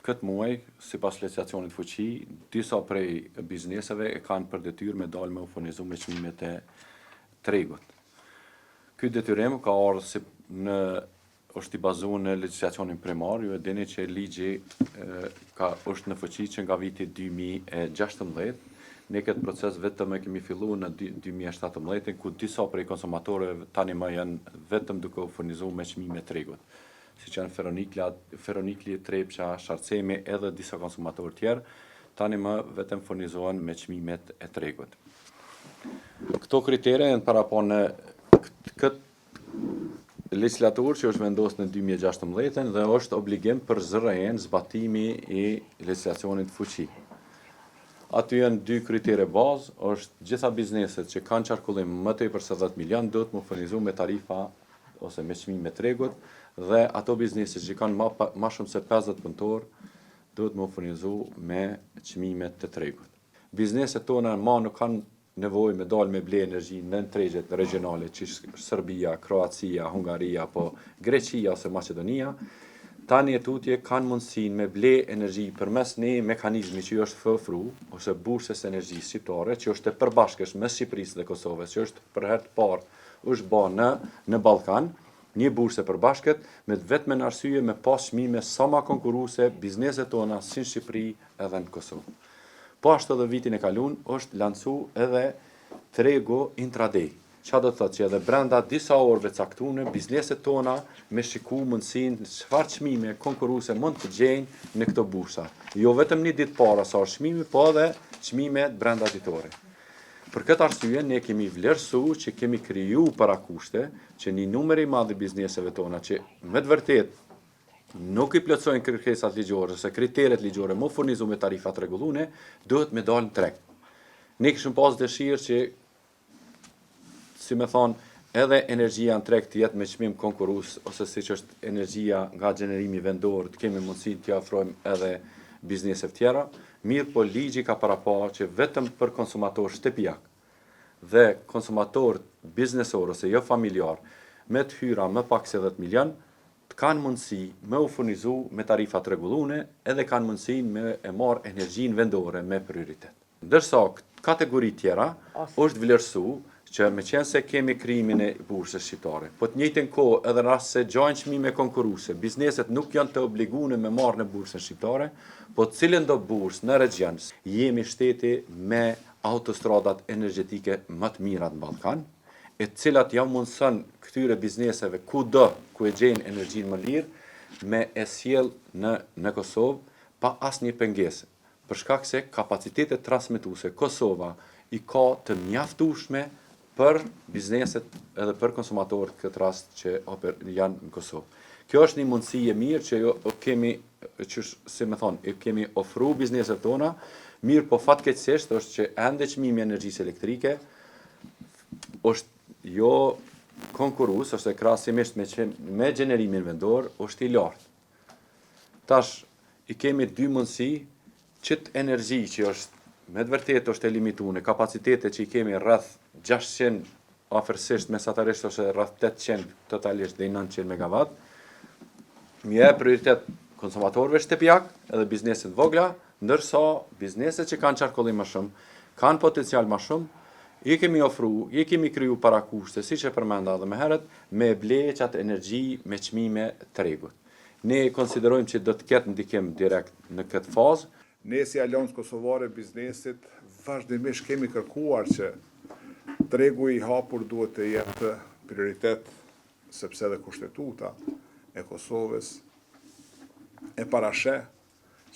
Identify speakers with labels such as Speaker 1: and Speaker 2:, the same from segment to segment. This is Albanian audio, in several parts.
Speaker 1: këtë muaj, sipas legislacionit fuqi, disa prej bizneseve e kanë për detyrë me dalë me u furnizu me çmimet e tregut. Ky detyrim ka ardhur është i bazuar në legjislacionin primar, ju e dini që ligji është në fuqi që nga viti 2016. Ne këtë proces vetëm e kemi filluar në 2017, ku disa prej konsumatorëve tani më janë vetëm duke u furnizuar me çmime tregut, siç janë Feronikli, Trepça, Sharcemi edhe disa konsumatorë tjerë, tani më vetëm furnizohen me çmimet e tregut. Këto kritere janë parapo në këtë legislaturë që është vendosur në 2016 dhe është obligim për zërën zbatimi i legislacionit fuqi. Aty janë dy kritere bazë, është gjitha bizneset që kanë qarkullim më tepër se 10 milion duhet më furnizu me tarifa ose me çmime tregut, dhe ato bizneset që kanë më shumë se 50 punëtorë duhet më furnizu me çmimet të tregut. Bizneset tona nuk kanë nevojë me dalë me ble energji në tregjet regionale, që Serbia, Kroacia, Hungaria, po Greqia ose Maqedonia, tani e tutje kanë mundësinë me ble energji përmes një mekanizmi që është FFRU, ose Bursës Energjisë Shqiptare, që është e përbashkëshme mes Shqipërisë dhe Kosovës, që është për herë të parë është bërë në Ballkan, një bursë e përbashkët, me vetëm arsye me pas çmime sa më konkurruese bizneset tona si në Shqipëri edhe në Kosovë. Po ashtu edhe vitin e kaluar është lancu edhe tregu intraday. Qa do të thotë që edhe brenda disa orëve caktuara bizneset tona me shiku mundësinë çfarë çmime konkurruese mund të gjejnë në këto bursa. Jo vetëm një ditë para sa çmimi, po edhe çmime brenda ditore. Për këtë arsye ne kemi vlerësuar që kemi kriju parakushte që një numër i madh i bizneseve tona që me të vërtetë nuk i plotësojnë kërkesat ligjore ose kriteret ligjore më furnizu me tarifat rregulluese, duhet me dalë në treg. Ne kishim pas dëshirë që, si me thonë, edhe energjia në treg të jetë me çmim konkurrues, ose siç është energjia nga gjenerimi vendor, të kemi mundësi t'i ofrojmë edhe bizneseve tjera, mirë po ligji ka parapo që vetëm për konsumator shtëpiak dhe konsumator biznesor ose jo familjar me të hyra më pak se 10 milion, kanë mundësi me u furnizu me tarifat rregulluese edhe kanë mundësi me e marrë energjinë vendore me prioritet. Ndërsa kategori tjera është vlerësu që me qenë se kemi krijimin e bursës shqiptare, po të njëjtën kohë edhe rast se gjajnë çmime konkurruese, bizneset nuk janë të obliguar me marrë në bursën shqiptare, po cilën do bursë në region jemi shteti me autostradat energjetike më të mira në Ballkan, e cilat ja mundson këtyre bizneseve kudo ku e gjejnë energjinë më lirë me e sjell në Kosovë pa asnjë pengesë, për shkak se kapacitetet transmetuese Kosova i ka të mjaftueshme për bizneset edhe për konsumatorët këtë rast që janë në Kosovë. Kjo është një mundësi e mirë që kemi, si me thonë, kemi ofru bizneset tona, mirë po fatkeqësisht është që ende çmimi i energjisë elektrike është jo konkurrues, ose krahasimisht me gjenerimin vendor, është i lartë. Tash, i kemi dy mundësi, qëtë energji që është me të vërtetë është e limituar, kapacitetet që i kemi rreth 600 afërsisht mesatarisht ose rreth 800 totalisht dhe 900 megawatt, mi e prioritet konsumatorëve shtëpiak edhe bizneset vogla, ndërsa bizneset që kanë qarkullim më shumë, kanë potencial më shumë, i kemi ofru, i kemi kriju parakushte, si që përmenda dhe më herët, me bleqat energji me çmime tregut. Ne konsiderojmë që do të ketë ndikim direkt në këtë fazë.
Speaker 2: Ne si Aleancë Kosovare Biznesit vazhdimisht kemi kërkuar që tregu i hapur duhet të jetë prioritet, sepse dhe kushtetuta e Kosovës e parasheh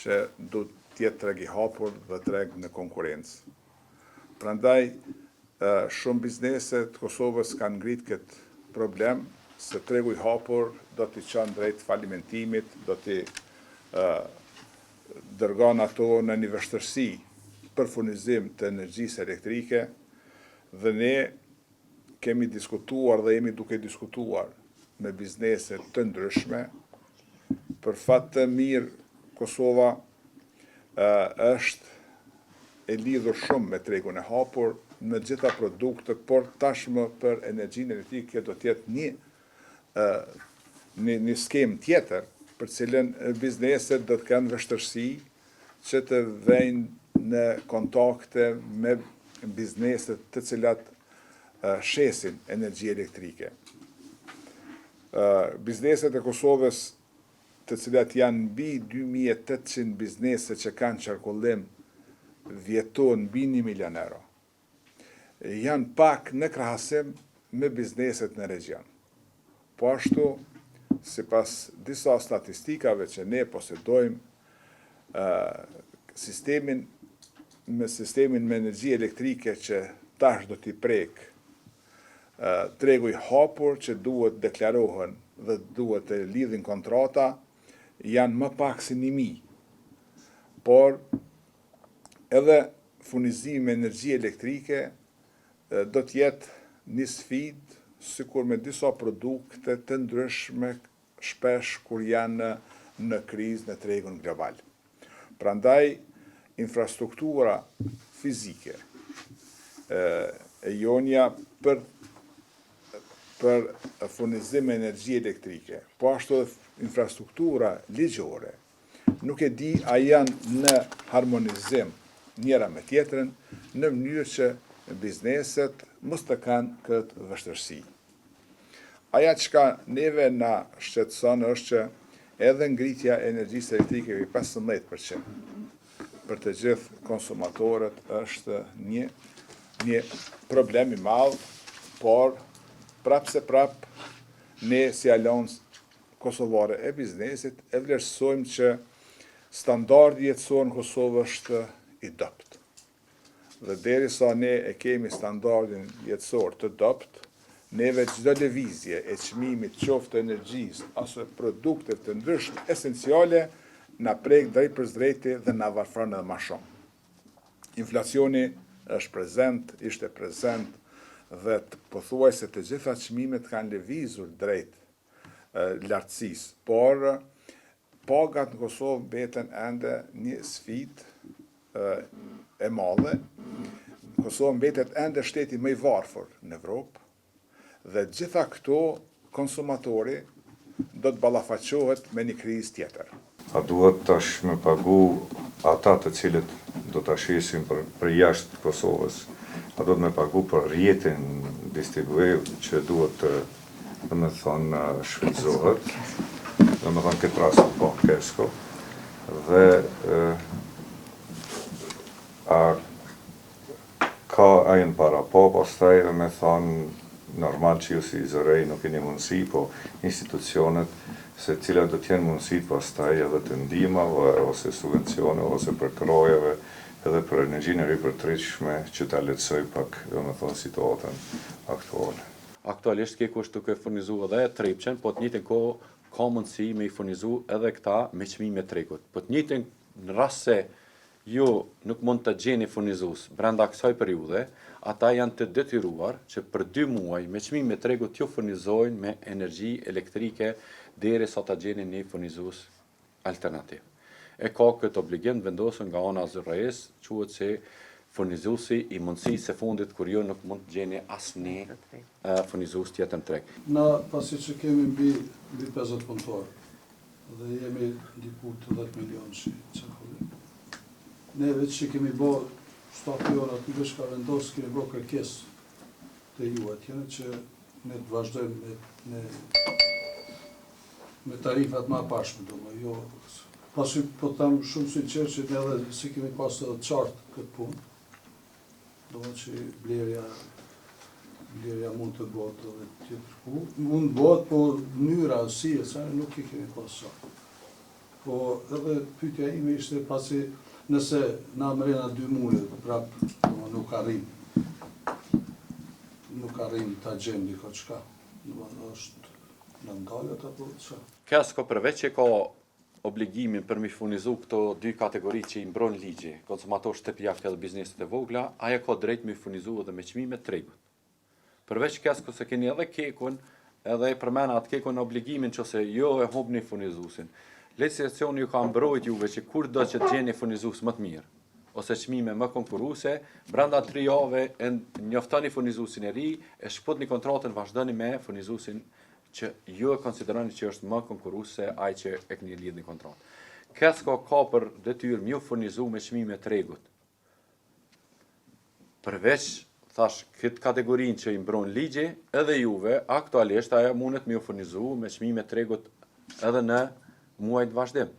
Speaker 2: që duhet të jetë treg i hapur dhe treg në konkurrencë. Prandaj, shumë bizneset të Kosovës kanë ngrit këtë problem, se tregu i hapur do t'i çon drejt falimentimit, do t'i dërgon ato në një vështirësi për furnizim të energjisë elektrike, dhe ne kemi diskutuar dhe jemi duke diskutuar me bizneset të ndryshme. Për fat të mirë, Kosova është e lidhur shumë me tregun e hapur në gjitha produktet, por tashmë për energjinë elektrike do të jetë një skem tjetër, për cilën bizneset do të kenë vështirësi që të vejnë në kontakte me bizneset të cilat shesin energji elektrike. Bizneset e Kosovës, të cilat janë mbi 2800 biznese që kanë qarkullim vjeton mbi 1 milion euro, janë pak në krahasim me bizneset në region. Po ashtu, sipas disa statistikave që ne posedojmë, sistemin me energji elektrike që tash do t'i prek, tregu i hapur që duhet deklarohen dhe duhet të lidhin kontrata, janë më pak se 1000. Por edhe furnizimi me energji elektrike do t'jetë një sfidë, sikur me disa produkte të ndryshme shpesh kur janë në krizë në tregun global. Prandaj, infrastruktura fizike e jonja për furnizim me energji elektrike, po ashtu edhe infrastruktura ligjore, nuk e di a janë në harmonizim njëra me tjetrën, në mënyrë që bizneset mos të kanë këtë vështirësi. Aja çka neve na shqetëson është që edhe ngritja e energjisë elektrike i 15% për të gjithë konsumatorët është një problem i madh, por prap ne si Aleancë Kosovare e Biznesit e vlerësojmë që standardi jetësor në Kosovë është i dobët. Dhe derisa ne e kemi standardin jetësor të dobët, neve çdo lëvizje e çmimit qoftë energjisë ose produkte të ndryshme esenciale na prek drejt për drejti dhe na varfron edhe më shumë. Inflacioni është prezent, ishte prezent dhe pothuajse të gjitha çmimet kanë lëvizur drejt lartësisë, por pagat në Kosovë mbeten ende një sfidë e madhe. Kosova mbetet ende shteti më i varfër në Evropë, dhe gjitha këto konsumatori do të ballafaqohet me një krizë tjetër.
Speaker 3: A duhet tash me pagu ata të cilët do të shesin për jashtë Kosovës? A duhet me pagu për rjetin distribuev që duhet të shfrytëzohet, këtë rast po kesko, dhe a jenë para po, pastaj me thonë normal që ju si zërej nuk keni mundësi, po institucionet se cilat do t'jenë mundësi pastaj edhe të ndihmave ose subvencione ose për krojeve edhe për energjinë e ripërtritshme që ta lehtësoj pak situatën aktuale.
Speaker 1: Aktualisht ke kush duke furnizu edhe trepçen, po të njëjtën kohë ka mundësi me i furnizu edhe këta me çmime tregut. Po të njëjtën në rast se ju nuk mund të gjeni furnizues brenda kësaj periudhe, ata janë të detyruar që për 2 muaj me çmime tregut t'ju furnizojnë me energji elektrike derisa ta gjeni një furnizues alternativ. E ka këtë obligim vendosur nga ana zyrtares, quhet se furnizuesi i mundësisë së fundit kur ju nuk mund të gjeni asnjë furnizues tjetër në treg.
Speaker 4: Na pasi që kemi mbi 50 punëtor dhe jemi diku të 10 milion që qarkullim. Ne veç që kemi bo 7 orë aty veç ka vendosë, kemi bo kërkesë të ju atjene që ne të vazhdojmë me tarifat ma pashme, jo. Pasi po tam shumë sinqerë që ne edhe si kemi pas edhe qartë këtë punë, do më që blerja mund të bëhet edhe tjetër ku. Mund të bëhet, por mënyra si e sa nuk i kemi pas qartë. Po edhe pyetja ime ishte pasi nëse na mrena 2 muaj prapë nuk arrim ta gjejmë diko çka. Është në ndalët apo çka?
Speaker 1: Kesko përveç që ka obligimin për mi furnizu këto 2 kategori që i mbron ligji, konsumator shtëpiak edhe bizneset e vogla, aja ka drejt me furnizu edhe me çmime tregut. Përveç kesko se keni edhe kekun, edhe e përmena atë kekun obligimin që se jo e hobni furnizuesin. Legislacioni ju ka mbrojt juve që kur do që të gjeni furnizues më të mirë, ose çmime më konkurruese, brenda 3 javë njoftoni furnizuesin e ri, e shputni kontratën, vazhdoni me furnizuesin që ju e konsideroni që është më konkurrues se ai që e keni lidhur një kontratë. Kësë ka për detyrë m'ju furnizu me çmime tregut. Përveç, thash, këtë kategorinë që i mbron ligji, edhe juve, aktualisht ajo mundet m'ju furnizu me çmime tregut edhe në muajt vazhdim.